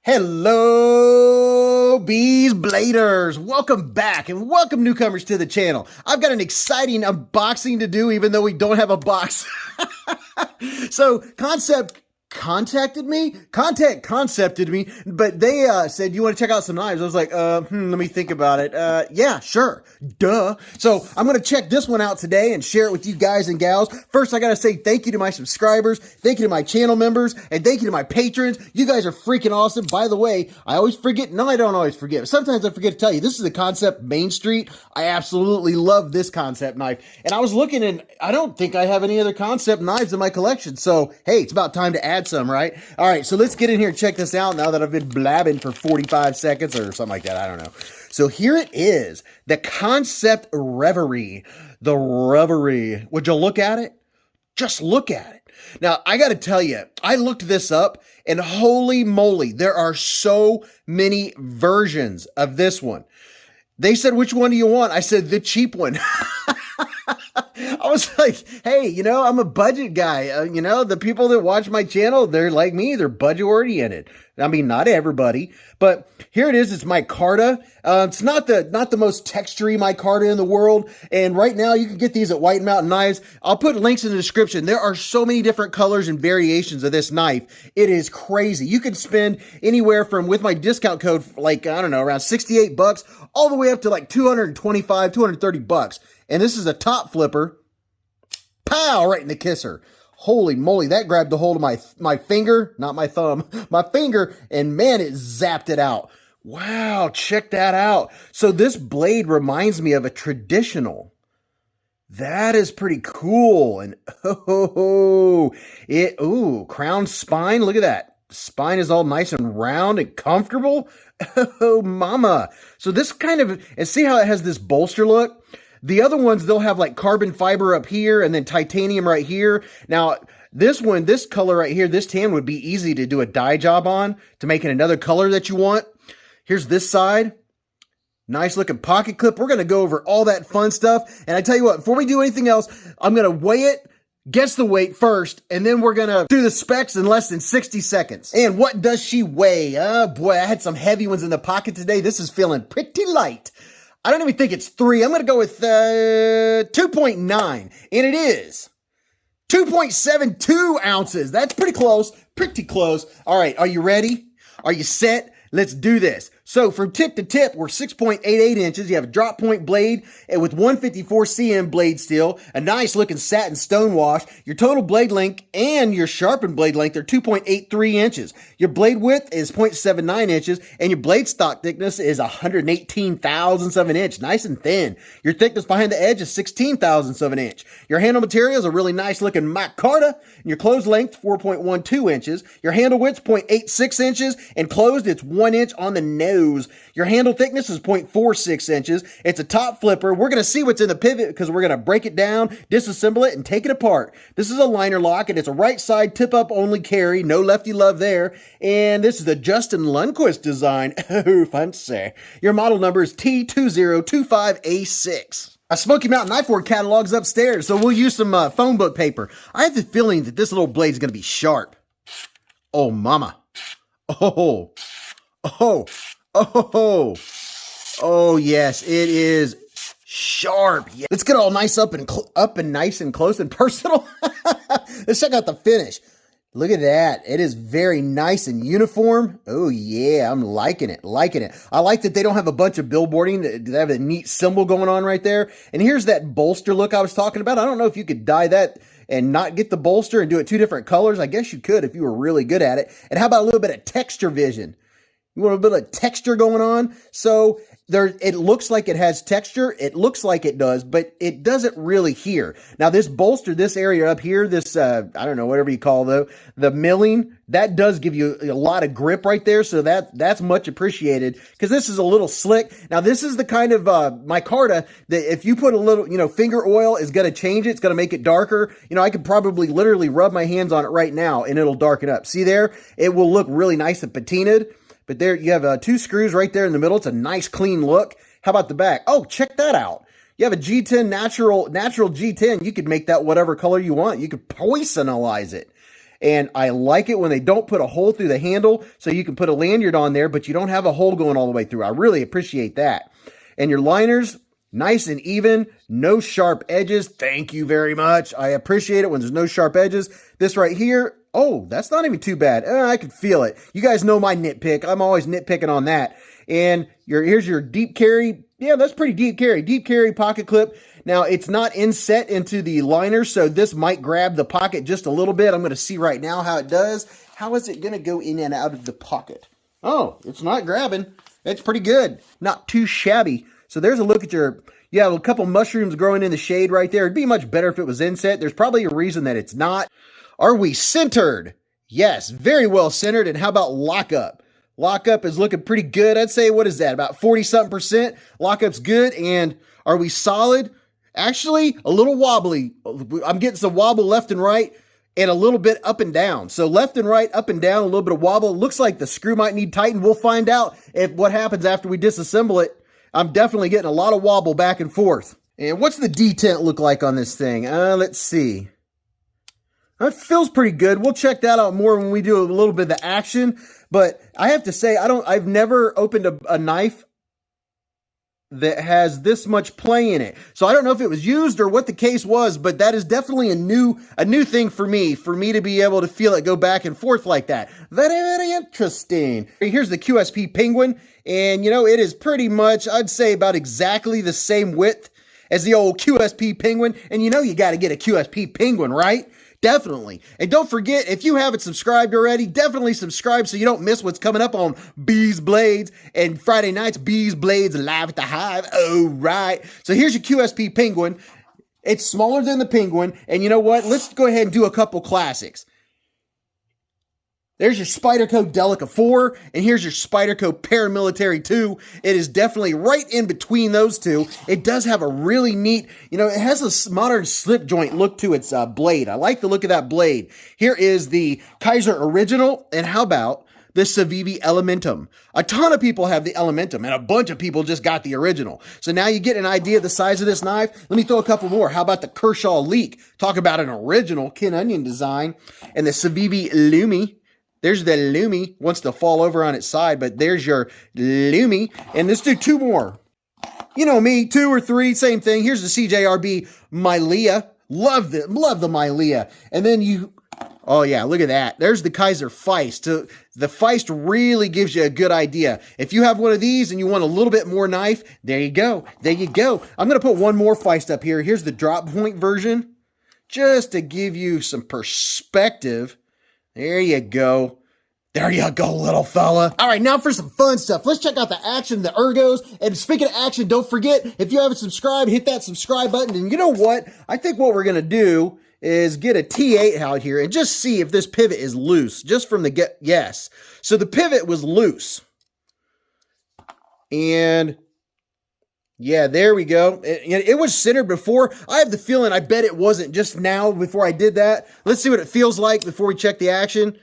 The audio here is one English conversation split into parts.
Hello, Beez Bladers. Welcome back and welcome newcomers to the channel. I've got an exciting unboxing to do even though we don't have a box. So Kansept contacted me, Kansepted me, but they said, you want to check out some knives? I was like, let me think about it. Yeah, sure. Duh. So I'm going to check this one out today and share it with you guys and gals. First, I got to say thank you to my subscribers, thank you to my channel members, and thank you to my patrons. You guys are freaking awesome. By the way, I always forget. No, I don't always forget. Sometimes I forget to tell you, this is the Kansept Main Street. I absolutely love this Kansept knife. And I was looking and I don't think I have any other Kansept knives in my collection. So, hey, it's about time to add some, right? All right, so let's get in here and check this out now that I've been blabbing for 45 seconds or something like that. I don't know. So here it is, the Kansept Reverie. The Reverie. Would you look at it? Just look at it. Now, I got to tell you, I looked this up and holy moly, there are so many versions of this one. They said, which one do you want? I said, the cheap one. I was like, hey, you know, I'm a budget guy. You know, the people that watch my channel, they're like me. They're budget oriented. I mean, not everybody, but here it is. It's micarta. It's not the most textury micarta in the world. And right now you can get these at White Mountain Knives. I'll put links in the description. There are so many different colors and variations of this knife. It is crazy. You can spend anywhere from, with my discount code, like, I don't know, around 68 bucks all the way up to like 225, 230 bucks. And this is a top flipper. Pow, right in the kisser. Holy moly, that grabbed a hold of my finger, not my thumb, my finger, and man, it zapped it out. Wow, check that out. So this blade reminds me of a traditional. That is pretty cool. And ooh, crown spine, look at that. Spine is all nice and round and comfortable. Oh, mama. So this kind of, and see how it has this bolster look? The other ones, they'll have like carbon fiber up here and then titanium right here. Now, this one, this color right here, this tan would be easy to do a dye job on to make it another color that you want. Here's this side. Nice looking pocket clip. We're going to go over all that fun stuff. And I tell you what, before we do anything else, I'm going to weigh it, guess the weight first, and then we're going to do the specs in less than 60 seconds. And what does she weigh? Oh boy, I had some heavy ones in the pocket today. This is feeling pretty light. I don't even think it's 3. I'm going to go with 2.9. And it is 2.72 ounces. That's pretty close. Pretty close. All right. Are you ready? Are you set? Let's do this. So from tip to tip, we're 6.88 inches. You have a drop point blade and with 154 cm blade steel, a nice looking satin stone wash. Your total blade length and your sharpened blade length are 2.83 inches. Your blade width is 0.79 inches and your blade stock thickness is 118 thousandths of an inch. Nice and thin. Your thickness behind the edge is 16 thousandths of an inch. Your handle material is a really nice looking micarta. And your closed length, 4.12 inches. Your handle width, 0.86 inches. And closed, it's 1 inch on the nose. Your handle thickness is 0.46 inches. It's a top flipper. We're going to see what's in the pivot because we're going to break it down, disassemble it, and take it apart. This is a liner lock, and it's a right side tip-up only carry. No lefty love there. And this is the Justin Lundquist design. Oh, fancy. Your model number is T2025A6. A Smoky Mountain Knife Ward catalog's upstairs, so we'll use some phone book paper. I have the feeling that this little blade is going to be sharp. Oh, mama. Oh. Oh. Oh, oh yes, it is sharp. Yeah. Let's get all nice up and nice and close and personal. Let's check out the finish. Look at that. It is very nice and uniform. Oh yeah, I'm liking it, liking it. I like that they don't have a bunch of billboarding. They have a neat symbol going on right there. And here's that bolster look I was talking about. I don't know if you could dye that and not get the bolster and do it 2 different colors. I guess you could if you were really good at it. And how about a little bit of texture vision? You want a bit of texture going on? So there, it looks like it has texture. It looks like it does, but it doesn't really here. Now this bolster, this area up here, this, I don't know, whatever you call the milling, that does give you a lot of grip right there. So that's much appreciated because this is a little slick. Now this is the kind of, micarta that if you put a little, you know, finger oil is going to change it. It's going to make it darker. You know, I could probably literally rub my hands on it right now and it'll darken up. See there? It will look really nice and patinaed. But there you have 2 screws right there in the middle. It's a nice clean look. How about the back? Oh, check that out. You have a G10 natural G10. You could make that whatever color you want. You could personalize it. And I like it when they don't put a hole through the handle so you can put a lanyard on there, but you don't have a hole going all the way through. I really appreciate that. And your liners, nice and even, no sharp edges. Thank you very much. I appreciate it when there's no sharp edges. This right here, oh, that's not even too bad. I can feel it. You guys know my nitpick. I'm always nitpicking on that. And here's your deep carry. Yeah, that's pretty deep carry. Deep carry pocket clip. Now, it's not inset into the liner, so this might grab the pocket just a little bit. I'm going to see right now how it does. How is it going to go in and out of the pocket? Oh, it's not grabbing. It's pretty good. Not too shabby. So there's a look at you have a couple mushrooms growing in the shade right there. It'd be much better if it was inset. There's probably a reason that it's not. Are we centered? Yes, very well centered. And how about lockup? Lockup is looking pretty good. I'd say, what is that? About 40-something%. Lockup's good. And are we solid? Actually, a little wobbly. I'm getting some wobble left and right and a little bit up and down. So left and right, up and down, a little bit of wobble. Looks like the screw might need tightened. We'll find out what happens after we disassemble it. I'm definitely getting a lot of wobble back and forth. And what's the detent look like on this thing? Let's see. It feels pretty good. We'll check that out more when we do a little bit of the action. But I have to say, I've never opened a knife that has this much play in it. So I don't know if it was used or what the case was, but that is definitely a new thing for me to be able to feel it go back and forth like that. Very, very interesting. Here's the QSP Penguin. And it is pretty much, I'd say about exactly the same width as the old QSP Penguin. And you got to get a QSP Penguin, right? Definitely. And don't forget, if you haven't subscribed already, definitely subscribe so you don't miss what's coming up on Beez Blades and Friday nights, Beez Blades live at the Hive. Oh, right. So here's your QSP Penguin. It's smaller than the Penguin. And you know what? Let's go ahead and do a couple classics. There's your Spyderco Delica 4, and here's your Spyderco Paramilitary 2. It is definitely right in between those two. It does have a really neat, it has a modern slip joint look to its blade. I like the look of that blade. Here is the KIZER Original, and how about the Civivi Elementum? A ton of people have the Elementum, and a bunch of people just got the original. So now you get an idea of the size of this knife. Let me throw a couple more. How about the Kershaw Leek? Talk about an original Ken Onion design. And the Civivi Lumi. There's the Lumi. Wants to fall over on its side, but there's your Lumi. And let's do two more. You know me, 2 or 3, same thing. Here's the CJRB Mylea. Love the Mylea. And then oh yeah, look at that. There's the KIZER Feist. The Feist really gives you a good idea. If you have one of these and you want a little bit more knife, there you go. There you go. I'm going to put one more Feist up here. Here's the drop point version, just to give you some perspective. There you go. There you go, little fella. All right, now for some fun stuff. Let's check out the action, the ergos. And speaking of action, don't forget, if you haven't subscribed, hit that subscribe button. And you know what? I think what we're going to do is get a T8 out here and just see if this pivot is loose. Just from the get. Yes. So the pivot was loose. And yeah, there we go. It was centered before. I have the feeling, I bet it wasn't just now before I did that. Let's see what it feels like before we check the action.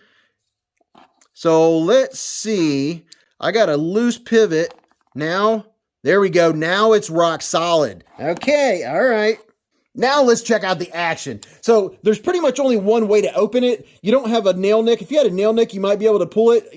So let's see. I got a loose pivot. Now, there we go. Now it's rock solid. Okay, all right. Now let's check out the action. So there's pretty much only one way to open it. You don't have a nail nick. If you had a nail nick, you might be able to pull it.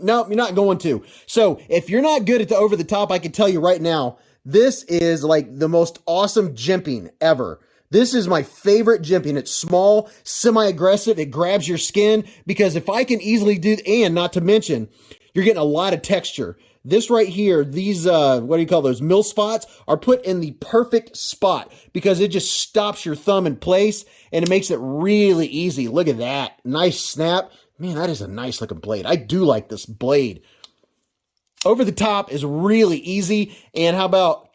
No, you're not going to. So if you're not good at the over the top, I can tell you right now, this is like the most awesome jimping ever. This is my favorite jimping. It's small, semi-aggressive. It grabs your skin because if I can easily do, and not to mention, you're getting a lot of texture. This right here, these, what do you call those, mill spots, are put in the perfect spot because it just stops your thumb in place and it makes it really easy. Look at that. Nice snap. Man, that is a nice looking blade. I do like this blade. Over the top is really easy. And how about,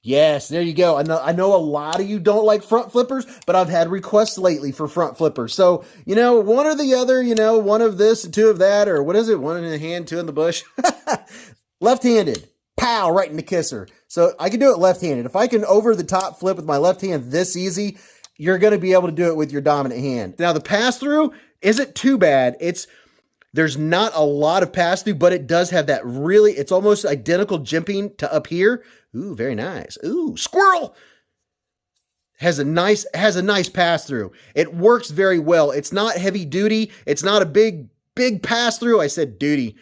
yes, there you go. I know a lot of you don't like front flippers, but I've had requests lately for front flippers. So, one or the other, one of this and 2 of that, or what is it? 1 in the hand, 2 in the bush. Left-handed. Pow, right in the kisser. So I can do it left-handed. If I can over the top flip with my left hand this easy, you're going to be able to do it with your dominant hand. Now the pass-through isn't too bad. There's not a lot of pass-through, but it does have that really, it's almost identical jimping to up here. Ooh, very nice. Ooh, squirrel. has a nice pass through. It works very well. It's not heavy duty. It's not a big pass through. I said duty.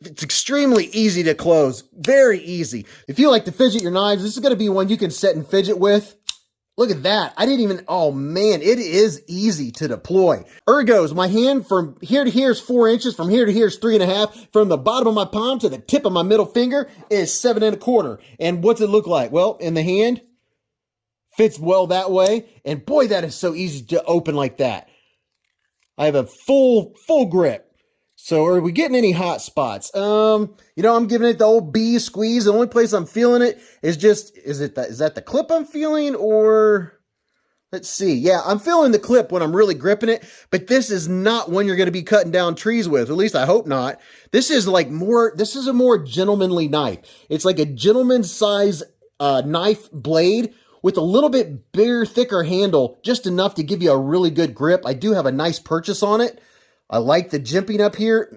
It's extremely easy to close. Very easy. If you like to fidget your knives, this is going to be one you can set and fidget with. Look at that. I didn't even, oh man, it is easy to deploy. Ergos, my hand from here to here is 4 inches, from here to here is 3.5, from the bottom of my palm to the tip of my middle finger is 7.25. And what's it look like? Well, in the hand, fits well that way. And boy, that is so easy to open like that. I have a full grip. So are we getting any hot spots? You know, I'm giving it the old bees squeeze. The only place I'm feeling it is just, is that the clip I'm feeling, or let's see. Yeah, I'm feeling the clip when I'm really gripping it, but this is not one you're going to be cutting down trees with. At least I hope not. This is like this is a more gentlemanly knife. It's like a gentleman's size knife blade with a little bit bigger, thicker handle, just enough to give you a really good grip. I do have a nice purchase on it. I like the jimping up here.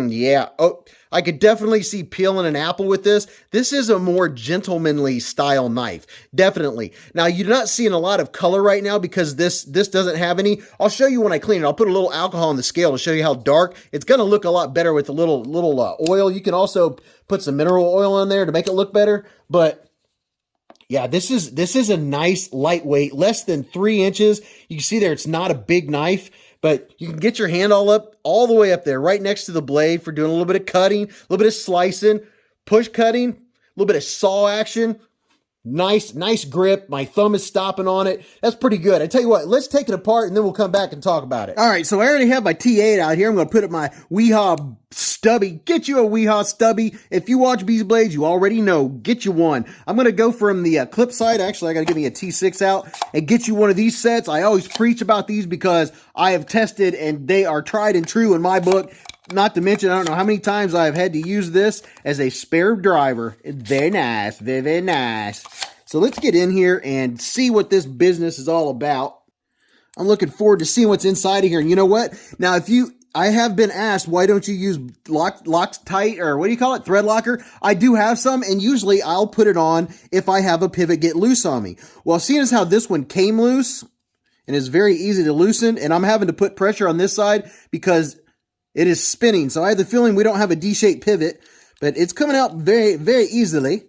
Yeah. Oh, I could definitely see peeling an apple with this. This is a more gentlemanly style knife. Definitely. Now, you're not seeing a lot of color right now because this doesn't have any. I'll show you when I clean it. I'll put a little alcohol on the scale to show you how dark. It's going to look a lot better with a little oil. You can also put some mineral oil in there to make it look better. But yeah, this is a nice lightweight, less than 3 inches. You can see there, it's not a big knife. But you can get your hand all the way up there, right next to the blade for doing a little bit of cutting, a little bit of slicing, push cutting, a little bit of saw action. Nice grip. My thumb is stopping on it. That's pretty good. I tell you what, let's take it apart and then we'll come back and talk about it. All right, so I already have my T8 out here. I'm going to put up my Weehaw stubby. Get you a Weehaw stubby. If you watch Beez Blades, you already know. Get you one. I'm going to go from the clip side. Actually, I got to give me a T6 out and get you one of these sets. I always preach about these because I have tested and they are tried and true in my book. Not to mention, I don't know how many times I've had to use this as a spare driver. It's very nice, very nice. So let's get in here and see what this business is all about. I'm looking forward to seeing what's inside of here. And you know what? Now, I have been asked, why don't you use Loctite, or what do you call it? Thread locker. I do have some, and usually I'll put it on if I have a pivot get loose on me. Well, seeing as how this one came loose and is very easy to loosen, and I'm having to put pressure on this side because it is spinning. So I have the feeling we don't have a D-shaped pivot, but it's coming out very, very easily.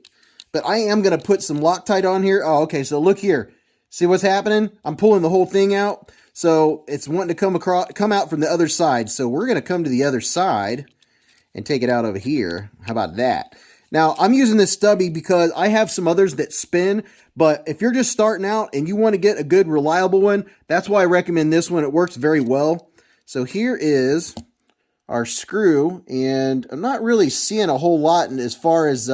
But I am going to put some Loctite on here. Oh, okay. So look here. See what's happening? I'm pulling the whole thing out. So it's wanting to come out from the other side. So we're going to come to the other side and take it out over here. How about that? Now, I'm using this stubby because I have some others that spin. But if you're just starting out and you want to get a good, reliable one, that's why I recommend this one. It works very well. So here is our screw, and I'm not really seeing a whole lot as far as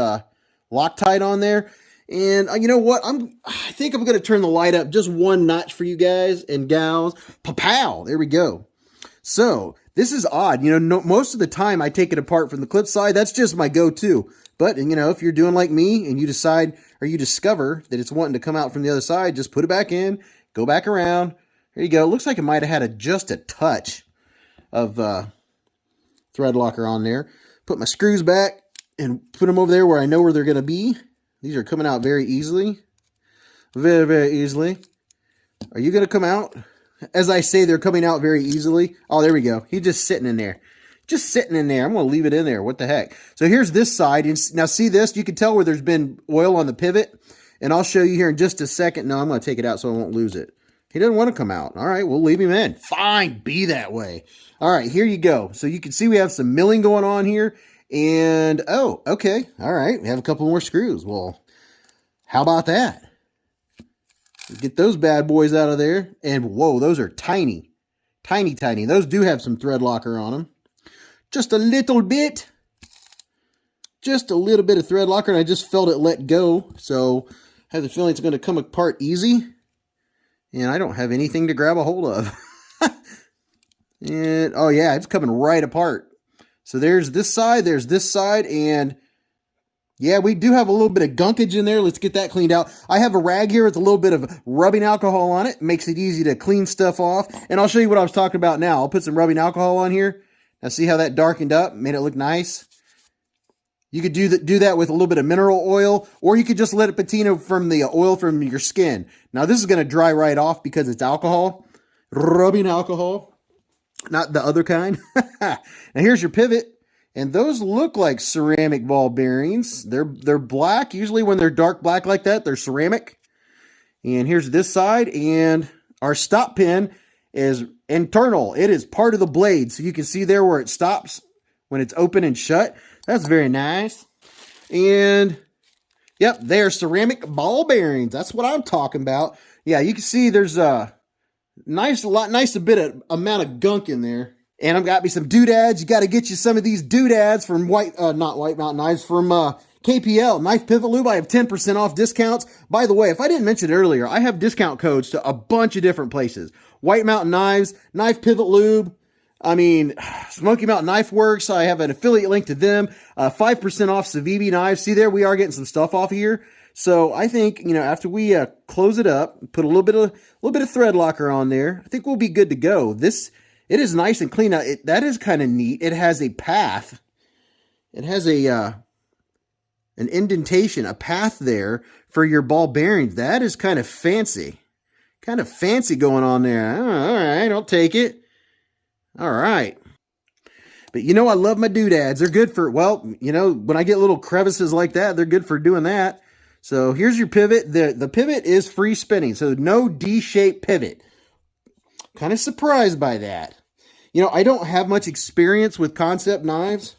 Loctite on there. And you know what? I think I'm going to turn the light up just one notch for you guys and gals. Pow! There we go. So this is odd. You know, most of the time I take it apart from the clip side. That's just my go-to. But, you know, if you're doing like me and you decide or you discover that it's wanting to come out from the other side, just put it back in, go back around. There you go. It looks like it might have had just a touch of thread locker on there. Put my screws back and put them over there where I know where they're going to be. These are coming out very easily. Very, very easily. Are you going to come out? As I say, they're coming out very easily. Oh, there we go. He's just sitting in there. Just sitting in there. I'm going to leave it in there. What the heck? So here's this side. And now see this? You can tell where there's been oil on the pivot. And I'll show you here in just a second. No, I'm going to take it out so I won't lose it. He doesn't want to come out. All right, we'll leave him in. Fine, be that way. All right, here you go. So you can see we have some milling going on here. And, oh, okay. All right, we have a couple more screws. Well, how about that? Get those bad boys out of there. And, whoa, those are tiny. Tiny, tiny. Those do have some thread locker on them. Just a little bit. Just a little bit of thread locker, and I just felt it let go. So I have the feeling it's going to come apart easy. And I don't have anything to grab a hold of. And, oh yeah, it's coming right apart. So there's this side, and yeah, we do have a little bit of gunkage in there. Let's get that cleaned out. I have a rag here with a little bit of rubbing alcohol on it. Makes it easy to clean stuff off. And I'll show you what I was talking about now. I'll put some rubbing alcohol on here. Now see how that darkened up? Made it look nice. You could do that with a little bit of mineral oil, or you could just let it patina from the oil from your skin. Now, this is going to dry right off because it's alcohol, rubbing alcohol, not the other kind. Now, here's your pivot. And those look like ceramic ball bearings. They're black. Usually when they're dark black like that, they're ceramic. And here's this side. And our stop pin is internal. It is part of the blade. So you can see there where it stops when it's open and shut. That's very nice. And yep, they are ceramic ball bearings. That's what I'm talking about. Yeah, you can see there's a nice amount of gunk in there. And I've got me some doodads. You got to get you some of these doodads from not White Mountain Knives, from KPL, Knife Pivot Lube. I have 10% off discounts. By the way, if I didn't mention it earlier, I have discount codes to a bunch of different places. White Mountain Knives, Knife Pivot Lube, Smoky Mountain Knife Works. I have an affiliate link to them. 5% off Civivi Knives. See there, we are getting some stuff off here. So I think, after we close it up, put a little bit of thread locker on there, I think we'll be good to go. It is nice and clean. Now, that is kind of neat. It has a path. It has an indentation, a path there for your ball bearings. That is kind of fancy. Kind of fancy going on there. Oh, all right, I'll take it. All right. But I love my doodads. They're good for, when I get little crevices like that, they're good for doing that. So here's your pivot. The pivot is free spinning, so no D-shaped pivot. Kind of surprised by that. I don't have much experience with Kansept knives.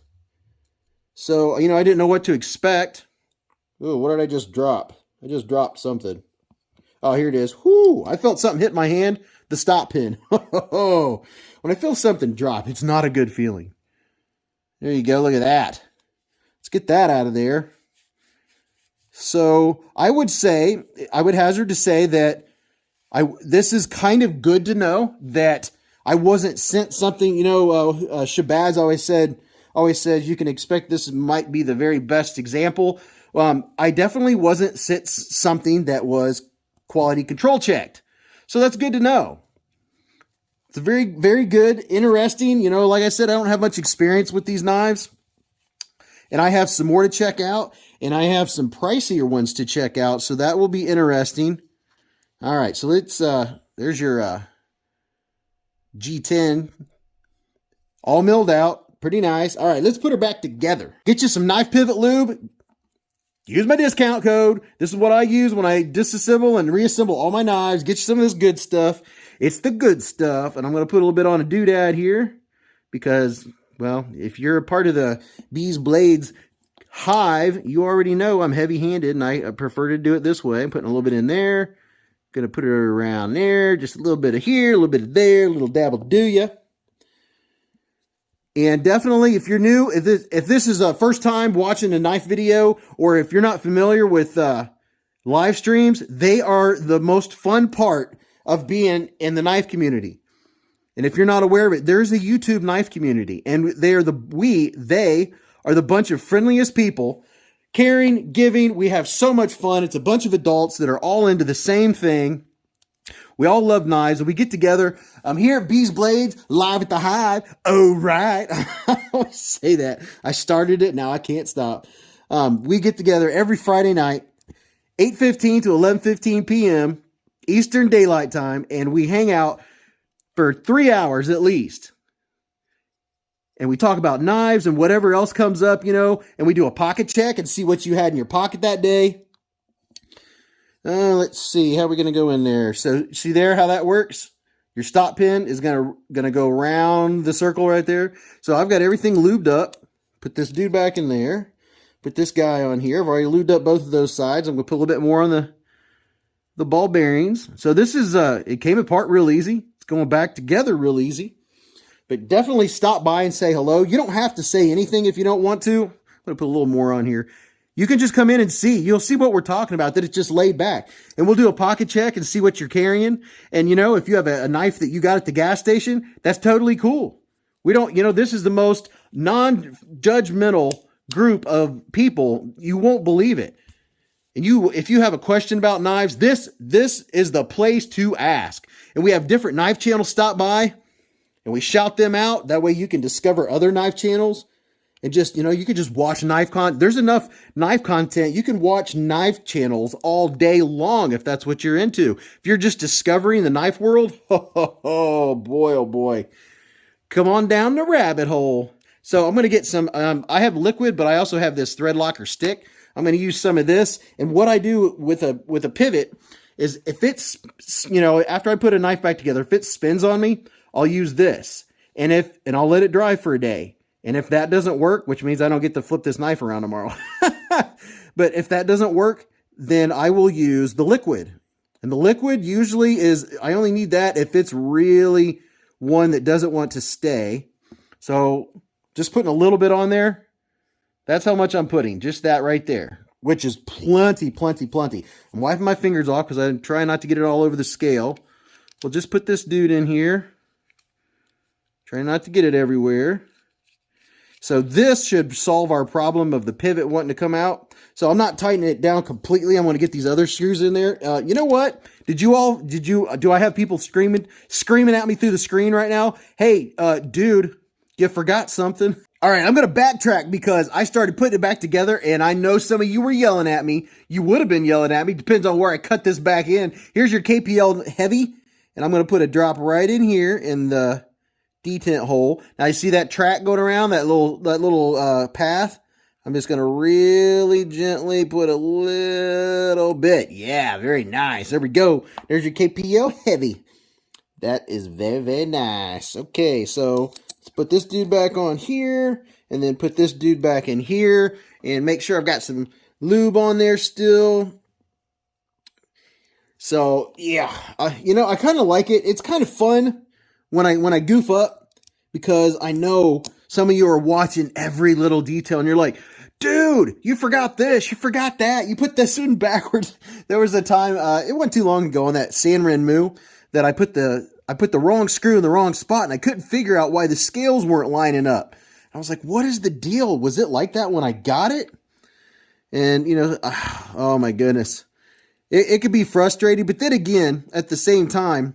So, I didn't know what to expect. Oh, what did I just drop? I just dropped something. Oh, here it is. Whoo! I felt something hit my hand. The stop pin. When I feel something drop, it's not a good feeling. There you go. Look at that. Let's get that out of there. So, I would hazard to say that this is kind of good to know that I wasn't sent something, Shabazz always says you can expect this might be the very best example. I definitely wasn't sent something that was quality control checked. So that's good to know. It's a very, very good, interesting, like I said, I don't have much experience with these knives. And I have some more to check out, and I have some pricier ones to check out. So that will be interesting. All right, so let's, there's your G10, all milled out, pretty nice. All right, let's put her back together. Get you some Knife Pivot Lube. Use my discount code. This is what I use when I disassemble and reassemble all my knives. Get you some of this good stuff. It's the good stuff, and I'm going to put a little bit on a doodad here because, well, if you're a part of the Beez Blades hive, you already know I'm heavy-handed, and I prefer to do it this way. I'm putting a little bit in there. Going to put it around there, just a little bit of here, a little bit of there, a little dabble do ya. And definitely, if you're new, if this is a first time watching a knife video, or if you're not familiar with live streams, they are the most fun part of being in the knife community. And if you're not aware of it, there's a YouTube knife community, and they are the bunch of friendliest people. Caring, giving, we have so much fun. It's a bunch of adults that are all into the same thing. We all love knives, and we get together. I'm here at Beez Blades, live at the hive. Oh, right. I always say that. I started it, now I can't stop. We get together every Friday night, 8:15 to 11:15 p.m. Eastern Daylight Time, and we hang out for 3 hours at least. And we talk about knives and whatever else comes up, and we do a pocket check and see what you had in your pocket that day. Let's see, how are we going to go in there? So, see there how that works? Your stop pin is going to go around the circle right there. So, I've got everything lubed up. Put this dude back in there. Put this guy on here. I've already lubed up both of those sides. I'm going to put a little bit more on the ball bearings. So, this is, it came apart real easy. It's going back together real easy. But definitely stop by and say hello. You don't have to say anything if you don't want to. I'm going to put a little more on here. You can just come in and see. You'll see what we're talking about, that it's just laid back. And we'll do a pocket check and see what you're carrying. And, if you have a knife that you got at the gas station, that's totally cool. We don't, this is the most non-judgmental group of people. You won't believe it. And if you have a question about knives, this is the place to ask. And we have different knife channels stop by. And we shout them out. That way you can discover other knife channels. and just, you know, you could just watch there's enough knife content. You can watch knife channels all day long if that's what you're into. If you're just discovering the knife world, oh boy. Come on down the rabbit hole. So I'm going to get some, I have liquid, but I also have this thread locker stick. I'm going to use some of this. And what I do with a pivot is if it's, you know, after I put a knife back together, if it spins on me, I'll use this. And I'll let it dry for a day. And if that doesn't work, which means I don't get to flip this knife around tomorrow. But if that doesn't work, then I will use the liquid. And the liquid usually is, I only need that if it's really one that doesn't want to stay. So just putting a little bit on there. That's how much I'm putting. Just that right there, which is plenty. I'm wiping my fingers off because I'm trying not to get it all over the scale. We'll just put this dude in here. Try not to get it everywhere. So this should solve our problem of the pivot wanting to come out. So I'm not tightening it down completely. I'm going to get these other screws in there. You know what? Do I have people screaming at me through the screen right now? Hey, dude, you forgot something. All right, I'm going to backtrack because I started putting it back together and I know some of you were yelling at me. You would have been yelling at me. Depends on where I cut this back in. Here's your KPL heavy. And I'm going to put a drop right in here in the detent hole. Now you see that track going around, that little path? I'm just going to really gently put a little bit. Yeah, very nice. There we go. There's your KPL heavy. That is very nice. Okay, so let's put this dude back on here and then put this dude back in here and make sure I've got some lube on there still. So yeah, you know, I kind of like it. It's kind of fun when I goof up because I know some of you are watching every little detail and you're like, dude, you forgot this, you forgot that, you put this in backwards. There was a time, it wasn't too long ago on that Sanren Moo that I put the wrong screw in the wrong spot and I couldn't figure out why the scales weren't lining up. I was like, what is the deal? Was it like that when I got it? And, you know, oh my goodness. It could be frustrating, but then again, at the same time,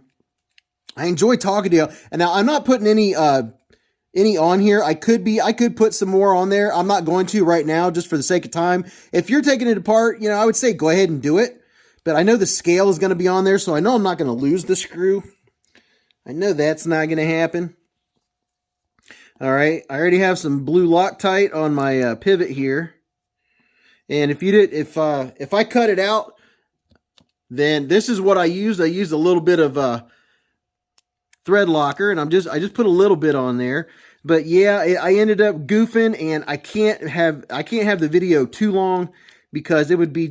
I enjoy talking to you. And now I'm not putting any on here. I could put some more on there. I'm not going to right now just for the sake of time. If you're taking it apart, you know, I would say go ahead and do it. But I know the scale is going to be on there, so I know I'm not going to lose the screw. I know that's not going to happen. All right, I already have some blue Loctite on my pivot here. And if I cut it out, then this is what I used. I used a little bit of thread locker, and I just put a little bit on there. But yeah, I ended up goofing, and I can't have the video too long because it would be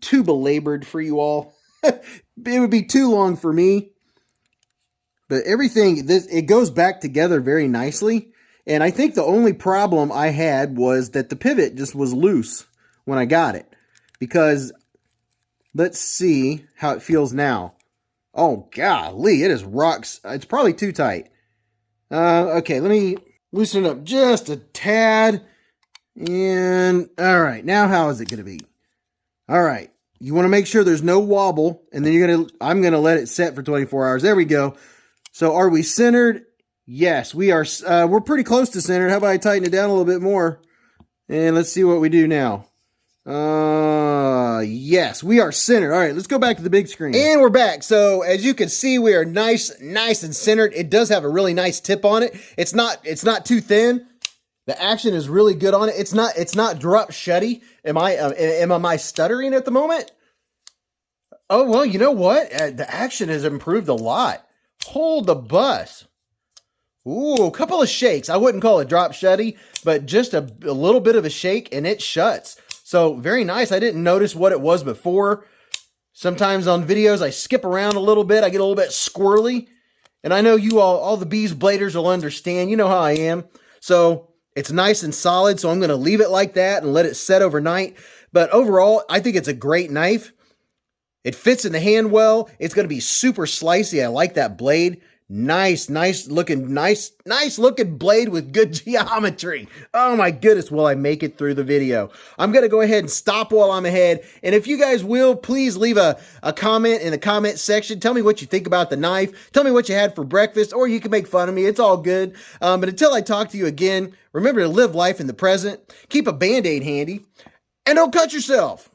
too belabored for you all. It would be too long for me. But everything, it goes back together very nicely. And I think the only problem I had was that the pivot just was loose when I got it. Because let's see how it feels now. Oh, golly, it is rocks. It's probably too tight. Okay, let me loosen it up just a tad. And, all right, now how is it going to be? All right, you want to make sure there's no wobble, and then I'm going to let it set for 24 hours. There we go. So are we centered? Yes, we are. We're pretty close to centered. How about I tighten it down a little bit more? And let's see what we do now. Yes, we are centered. All right, let's go back to the big screen. And we're back. So as you can see, we are nice and centered. It does have a really nice tip on it. It's not too thin. The action is really good on it. It's not drop shutty. Am I stuttering at the moment? Oh, well, you know what? The action has improved a lot. Hold the bus. Ooh, a couple of shakes. I wouldn't call it drop shutty, but just a little bit of a shake and it shuts. So very nice. I didn't notice what it was before. Sometimes on videos, I skip around a little bit. I get a little bit squirrely. And I know you all the Beez Bladers will understand. You know how I am. So it's nice and solid. So I'm going to leave it like that and let it set overnight. But overall, I think it's a great knife. It fits in the hand well. It's going to be super slicey. I like that blade. Nice looking blade with good geometry. Oh my goodness, will I make it through the video? I'm going to go ahead and stop while I'm ahead. And if you guys will, please leave a comment in the comment section. Tell me what you think about the knife. Tell me what you had for breakfast, or you can make fun of me. It's all good. But until I talk to you again, remember to live life in the present, keep a Band-Aid handy, and don't cut yourself.